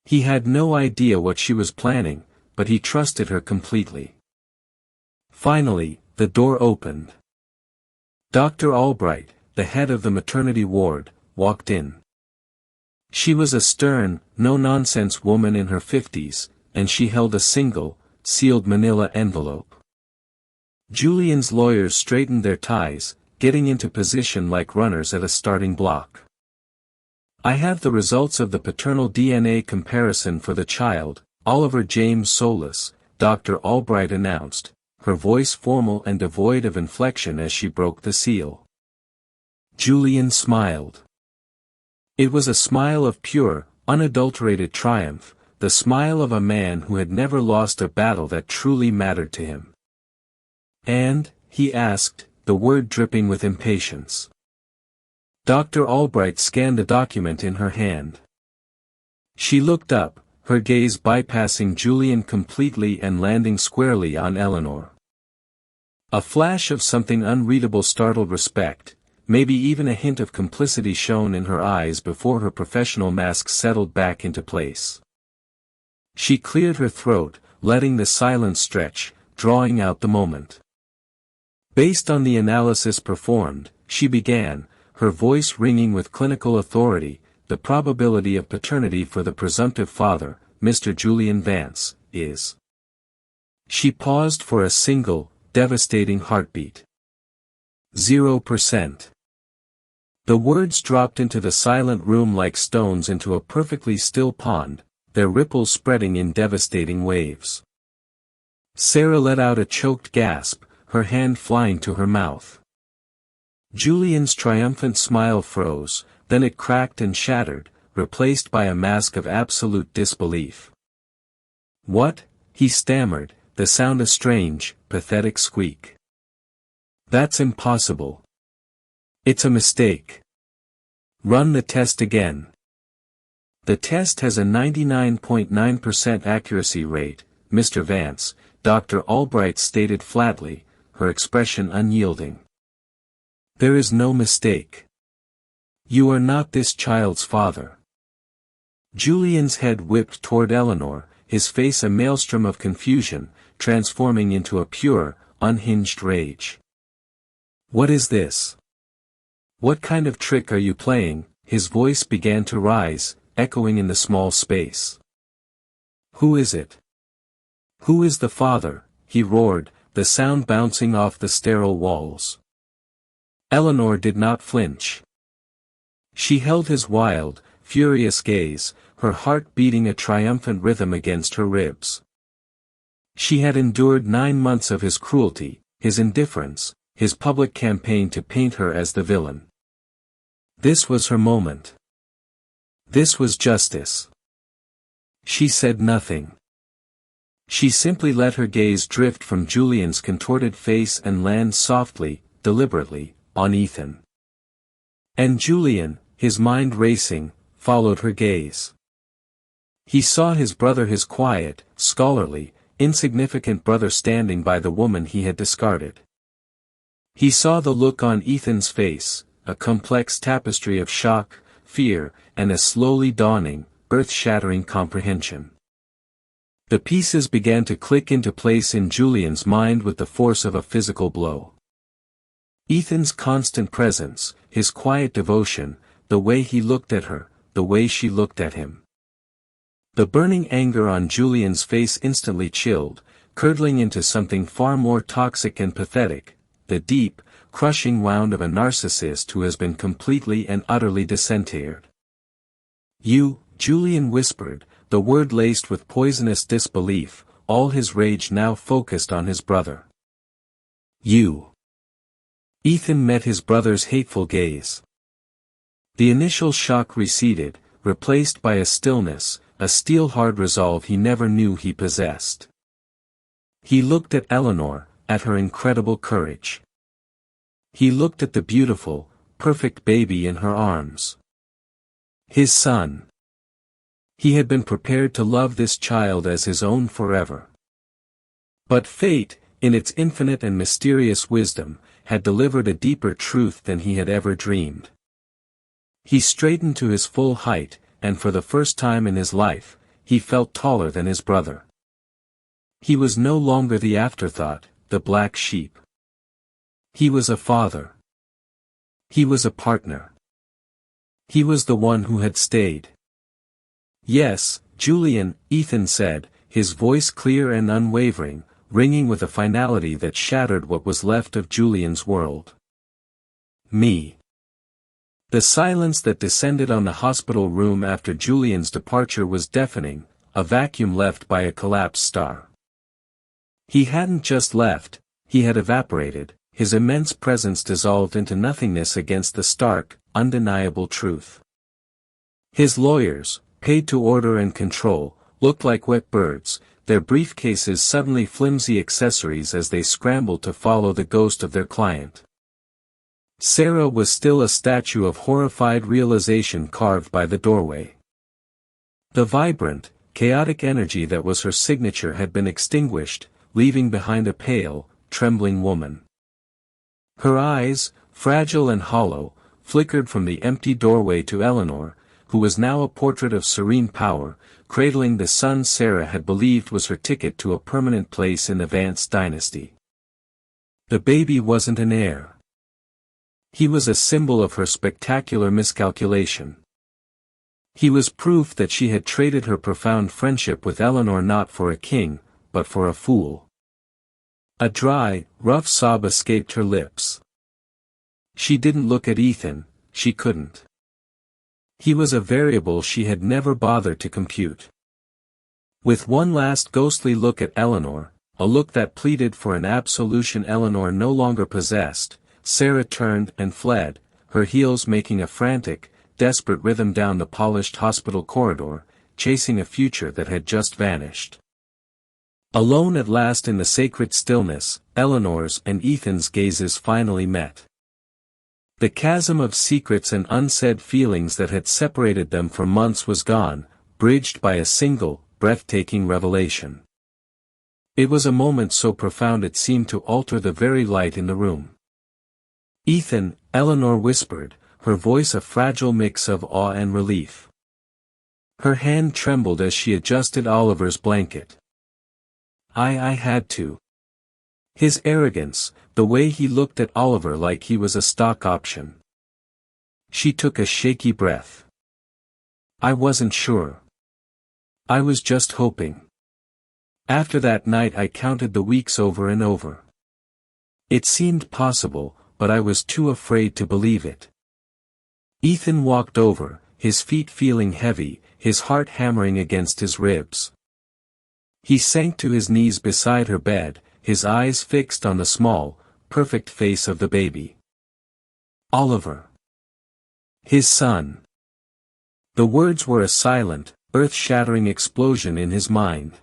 He had no idea what she was planning, but he trusted her completely. Finally, the door opened. Dr. Albright, the head of the maternity ward, walked in. She was a stern, no-nonsense woman in her 50s, and she held a single, sealed manila envelope. Julian's lawyers straightened their ties, getting into position like runners at a starting block. "I have the results of the paternal DNA comparison for the child, Oliver James Solis," Dr. Albright announced, her voice formal and devoid of inflection as she broke the seal. Julian smiled. It was a smile of pure, unadulterated triumph, the smile of a man who had never lost a battle that truly mattered to him. "And," he asked, the word dripping with impatience. Dr. Albright scanned the document in her hand. She looked up, her gaze bypassing Julian completely and landing squarely on Eleanor. A flash of something unreadable startled respect, maybe even a hint of complicity shone in her eyes before her professional mask settled back into place. She cleared her throat, letting the silence stretch, drawing out the moment. "Based on the analysis performed," she began, her voice ringing with clinical authority, the probability of paternity for the presumptive father, Mr. Julian Vance, is. She paused for a single, devastating heartbeat. 0%. The words dropped into the silent room like stones into a perfectly still pond, their ripples spreading in devastating waves. Sarah let out a choked gasp, her hand flying to her mouth. Julian's triumphant smile froze, then it cracked and shattered, replaced by a mask of absolute disbelief. "What?" he stammered, the sound a strange, pathetic squeak. "That's impossible. It's a mistake. Run the test again." "The test has a 99.9% accuracy rate, Mr. Vance," Dr. Albright stated flatly, her expression unyielding. "There is no mistake. You are not this child's father." Julian's head whipped toward Eleanor, his face a maelstrom of confusion, transforming into a pure, unhinged rage. "What is this? What kind of trick are you playing?" His voice began to rise, echoing in the small space. "Who is it? Who is the father?" he roared, the sound bouncing off the sterile walls. Eleanor did not flinch. She held his wild, furious gaze, her heart beating a triumphant rhythm against her ribs. She had endured 9 months of his cruelty, his indifference, his public campaign to paint her as the villain. This was her moment. This was justice. She said nothing. She simply let her gaze drift from Julian's contorted face and land softly, deliberately, on Ethan. And Julian, his mind racing, followed her gaze. He saw his brother, his quiet, scholarly, insignificant brother standing by the woman he had discarded. He saw the look on Ethan's face, a complex tapestry of shock, fear, and a slowly dawning, earth-shattering comprehension. The pieces began to click into place in Julian's mind with the force of a physical blow. Ethan's constant presence, his quiet devotion, the way he looked at her, the way she looked at him. The burning anger on Julian's face instantly chilled, curdling into something far more toxic and pathetic, the deep, crushing wound of a narcissist who has been completely and utterly disinterred. "You," Julian whispered, the word laced with poisonous disbelief, all his rage now focused on his brother. "You." Ethan met his brother's hateful gaze. The initial shock receded, replaced by a stillness, a steel-hard resolve he never knew he possessed. He looked at Eleanor, at her incredible courage. He looked at the beautiful, perfect baby in her arms. His son. He had been prepared to love this child as his own forever. But fate, in its infinite and mysterious wisdom, had delivered a deeper truth than he had ever dreamed. He straightened to his full height, and for the first time in his life, he felt taller than his brother. He was no longer the afterthought, the black sheep. He was a father. He was a partner. He was the one who had stayed. "Yes, Julian," Ethan said, his voice clear and unwavering, ringing with a finality that shattered what was left of Julian's world. "Me." The silence that descended on the hospital room after Julian's departure was deafening, a vacuum left by a collapsed star. He hadn't just left, he had evaporated, his immense presence dissolved into nothingness against the stark, undeniable truth. His lawyers, paid to order and control, looked like wet birds, their briefcases suddenly flimsy accessories as they scrambled to follow the ghost of their client. Sarah was still a statue of horrified realization carved by the doorway. The vibrant, chaotic energy that was her signature had been extinguished, leaving behind a pale, trembling woman. Her eyes, fragile and hollow, flickered from the empty doorway to Eleanor, who was now a portrait of serene power, cradling the son Sarah had believed was her ticket to a permanent place in the Vance dynasty. The baby wasn't an heir. He was a symbol of her spectacular miscalculation. He was proof that she had traded her profound friendship with Eleanor not for a king, but for a fool. A dry, rough sob escaped her lips. She didn't look at Ethan, she couldn't. He was a variable she had never bothered to compute. With one last ghostly look at Eleanor, a look that pleaded for an absolution Eleanor no longer possessed, Sarah turned and fled, her heels making a frantic, desperate rhythm down the polished hospital corridor, chasing a future that had just vanished. Alone at last in the sacred stillness, Eleanor's and Ethan's gazes finally met. The chasm of secrets and unsaid feelings that had separated them for months was gone, bridged by a single, breathtaking revelation. It was a moment so profound it seemed to alter the very light in the room. "Ethan," Eleanor whispered, her voice a fragile mix of awe and relief. Her hand trembled as she adjusted Oliver's blanket. I had to." His arrogance, the way he looked at Oliver like he was a stock option. She took a shaky breath. "I wasn't sure. I was just hoping." After that night I counted the weeks over and over. It seemed possible, but I was too afraid to believe it. Ethan walked over, his feet feeling heavy, his heart hammering against his ribs. He sank to his knees beside her bed, his eyes fixed on the small, perfect face of the baby. Oliver. His son. The words were a silent, earth-shattering explosion in his mind.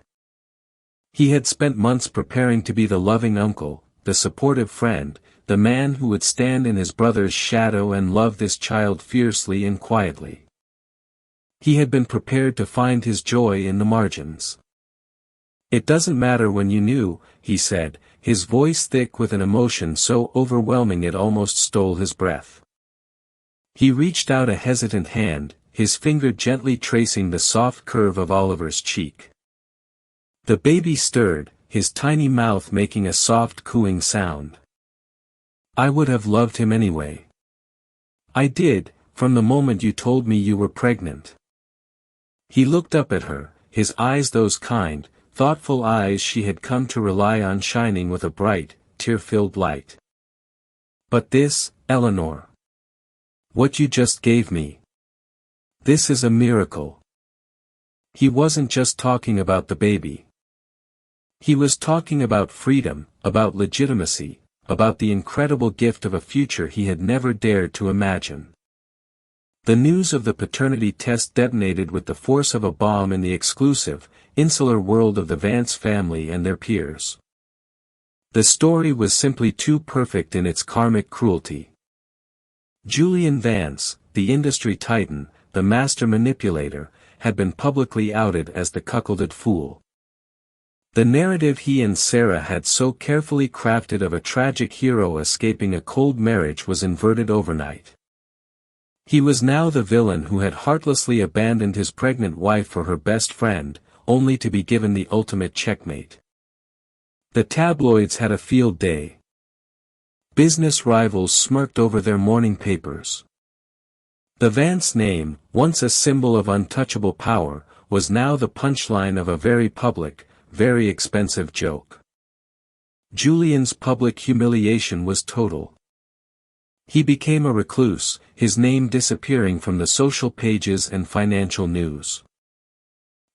He had spent months preparing to be the loving uncle, the supportive friend, the man who would stand in his brother's shadow and love this child fiercely and quietly. He had been prepared to find his joy in the margins. "It doesn't matter when you knew," he said, his voice thick with an emotion so overwhelming it almost stole his breath. He reached out a hesitant hand, his finger gently tracing the soft curve of Oliver's cheek. The baby stirred, his tiny mouth making a soft cooing sound. "I would have loved him anyway. I did, from the moment you told me you were pregnant." He looked up at her, his eyes those kind, thoughtful eyes she had come to rely on shining with a bright, tear-filled light. "But this, Eleanor. What you just gave me. This is a miracle." He wasn't just talking about the baby. He was talking about freedom, about legitimacy, about the incredible gift of a future he had never dared to imagine. The news of the paternity test detonated with the force of a bomb in the exclusive, insular world of the Vance family and their peers. The story was simply too perfect in its karmic cruelty. Julian Vance, the industry titan, the master manipulator, had been publicly outed as the cuckolded fool. The narrative he and Sarah had so carefully crafted of a tragic hero escaping a cold marriage was inverted overnight. He was now the villain who had heartlessly abandoned his pregnant wife for her best friend, only to be given the ultimate checkmate. The tabloids had a field day. Business rivals smirked over their morning papers. The Vance name, once a symbol of untouchable power, was now the punchline of a very public, very expensive joke. Julian's public humiliation was total. He became a recluse, his name disappearing from the social pages and financial news.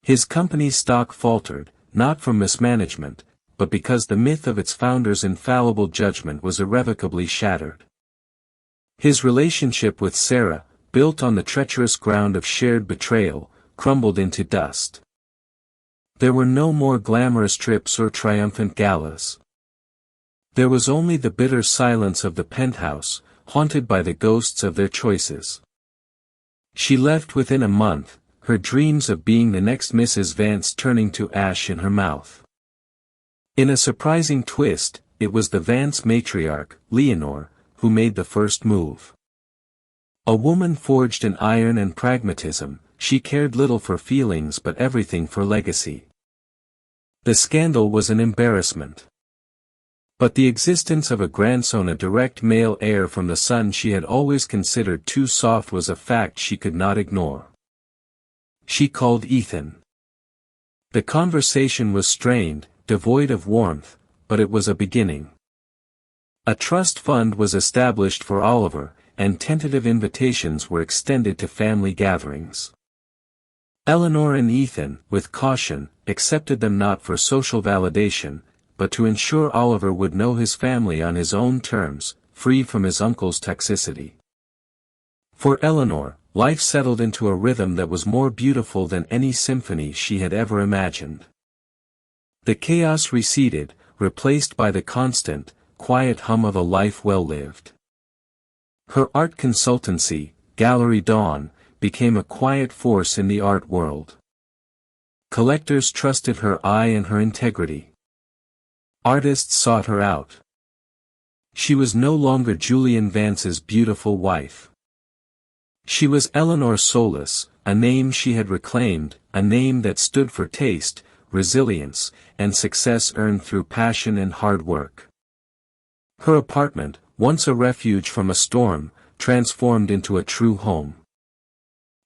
His company's stock faltered, not from mismanagement, but because the myth of its founder's infallible judgment was irrevocably shattered. His relationship with Sarah, built on the treacherous ground of shared betrayal, crumbled into dust. There were no more glamorous trips or triumphant galas. There was only the bitter silence of the penthouse, haunted by the ghosts of their choices. She left within a month, her dreams of being the next Mrs. Vance turning to ash in her mouth. In a surprising twist, it was the Vance matriarch, Leonore, who made the first move. A woman forged in iron and pragmatism, she cared little for feelings but everything for legacy. The scandal was an embarrassment. But the existence of a grandson, a direct male heir from the son she had always considered too soft, was a fact she could not ignore. She called Ethan. The conversation was strained, devoid of warmth, but it was a beginning. A trust fund was established for Oliver, and tentative invitations were extended to family gatherings. Eleanor and Ethan, with caution, accepted them not for social validation, but to ensure Oliver would know his family on his own terms, free from his uncle's toxicity. For Eleanor, life settled into a rhythm that was more beautiful than any symphony she had ever imagined. The chaos receded, replaced by the constant, quiet hum of a life well lived. Her art consultancy, Gallery Dawn, became a quiet force in the art world. Collectors trusted her eye and her integrity. Artists sought her out. She was no longer Julian Vance's beautiful wife. She was Eleanor Solis, a name she had reclaimed, a name that stood for taste, resilience, and success earned through passion and hard work. Her apartment, once a refuge from a storm, transformed into a true home.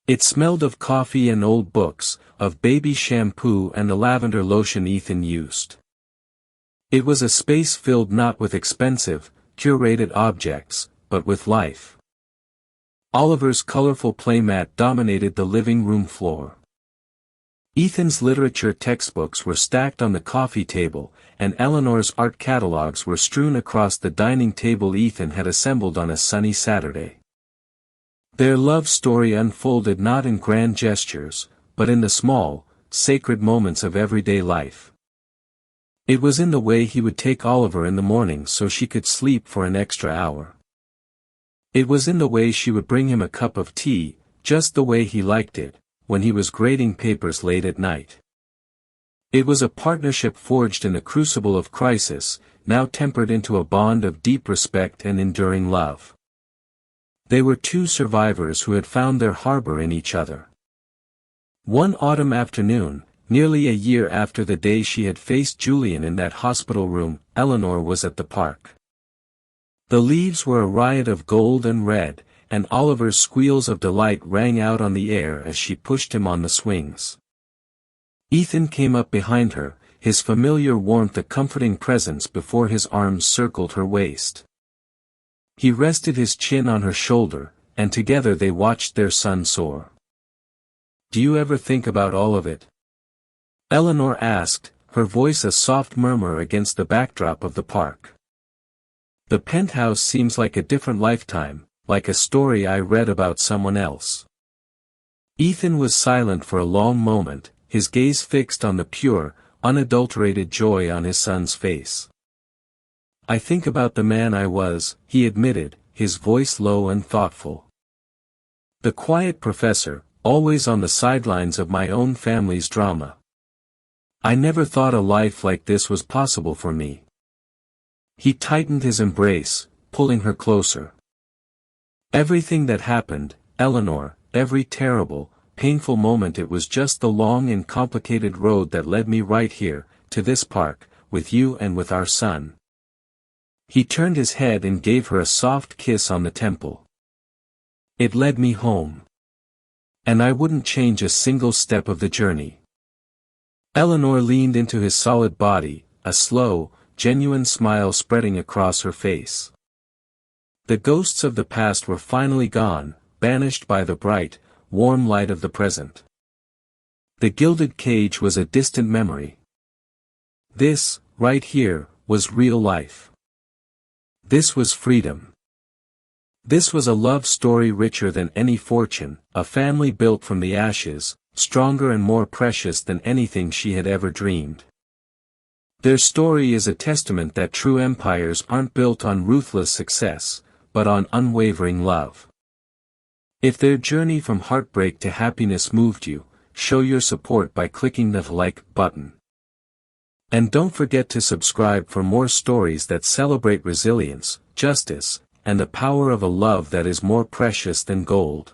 It smelled of coffee and old books, of baby shampoo and the lavender lotion Ethan used. It was a space filled not with expensive, curated objects, but with life. Oliver's colorful playmat dominated the living room floor. Ethan's literature textbooks were stacked on the coffee table, and Eleanor's art catalogs were strewn across the dining table Ethan had assembled on a sunny Saturday. Their love story unfolded not in grand gestures, but in the small, sacred moments of everyday life. It was in the way he would take Oliver in the morning so she could sleep for an extra hour. It was in the way she would bring him a cup of tea, just the way he liked it, when he was grading papers late at night. It was a partnership forged in the crucible of crisis, now tempered into a bond of deep respect and enduring love. They were two survivors who had found their harbor in each other. One autumn afternoon, nearly a year after the day she had faced Julian in that hospital room, Eleanor was at the park. The leaves were a riot of gold and red, and Oliver's squeals of delight rang out on the air as she pushed him on the swings. Ethan came up behind her, his familiar warmth a comforting presence before his arms circled her waist. He rested his chin on her shoulder, and together they watched their son soar. "Do you ever think about all of it?" Eleanor asked, her voice a soft murmur against the backdrop of the park. "The penthouse seems like a different lifetime, like a story I read about someone else." Ethan was silent for a long moment, his gaze fixed on the pure, unadulterated joy on his son's face. "I think about the man I was," he admitted, his voice low and thoughtful. "The quiet professor, always on the sidelines of my own family's drama. I never thought a life like this was possible for me." He tightened his embrace, pulling her closer. "Everything that happened, Eleanor, every terrible, painful moment, it was just the long and complicated road that led me right here, to this park, with you and with our son." He turned his head and gave her a soft kiss on the temple. "It led me home. And I wouldn't change a single step of the journey." Eleanor leaned into his solid body, a slow, genuine smile spreading across her face. The ghosts of the past were finally gone, banished by the bright, warm light of the present. The gilded cage was a distant memory. This, right here, was real life. This was freedom. This was a love story richer than any fortune, a family built from the ashes, stronger and more precious than anything she had ever dreamed. Their story is a testament that true empires aren't built on ruthless success, but on unwavering love. If their journey from heartbreak to happiness moved you, show your support by clicking the like button. And don't forget to subscribe for more stories that celebrate resilience, justice, and the power of a love that is more precious than gold.